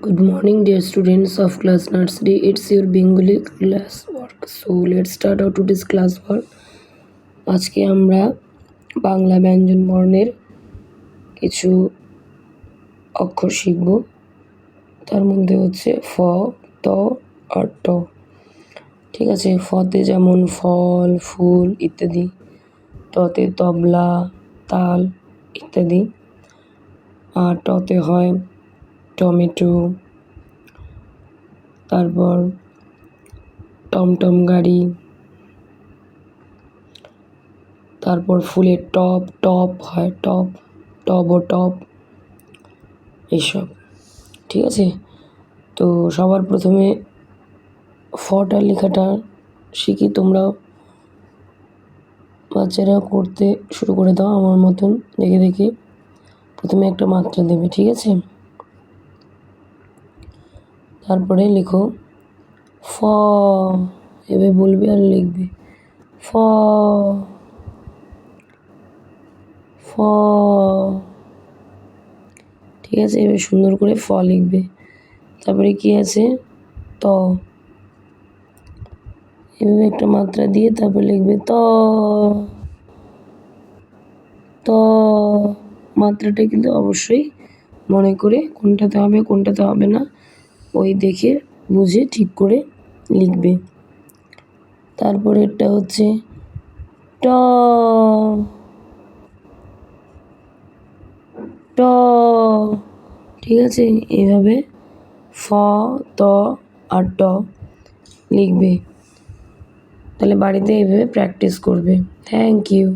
Good morning, dear students of class nursery. It's your Bengali class work. So let's start out today's class work. আজকে আমরা বাংলা ব্যঞ্জন বর্ণের কিছু অক্ষর শিখব। তার মধ্যে হচ্ছে ফ, ত আর ট। ঠিক আছে, ফতে যেমন ফল, ফুল ইত্যাদি, ততে তবলা, তাল ইত্যাদি, আর টতে হয় টমেটো, তারপর টমটম গাড়ি, তারপর ফুলের টপ হয়, টব ও টপ এইসব। ঠিক আছে, তো সবার প্রথমে ফটা লেখাটা শিখি। তোমরাও বাচ্চারা করতে শুরু করে দাও আমার মতন দেখে দেখে। প্রথমে একটা মাত্রা দেবে, ঠিক আছে? তারপরে লেখো ফ, এভাবে বলবে আর লিখবে ফ ফ। ঠিক আছে, এবার সুন্দর করে ফ লিখবে। তারপরে কি আছে ত, এভাবে একটা মাত্রা দিয়ে তারপর লিখবে ত। মাত্রাটা কিন্তু অবশ্যই মনে করে কোনটাতে হবে কোনটাতে হবে না ওই দেখে বুঝে ঠিক করে লিখবে। তারপরেরটা হচ্ছে ট, ট। ঠিক আছে, এইভাবে ফ, ত আর ট লিখবে। তাহলে বাড়িতে এইভাবে প্র্যাকটিস করবে। Thank you.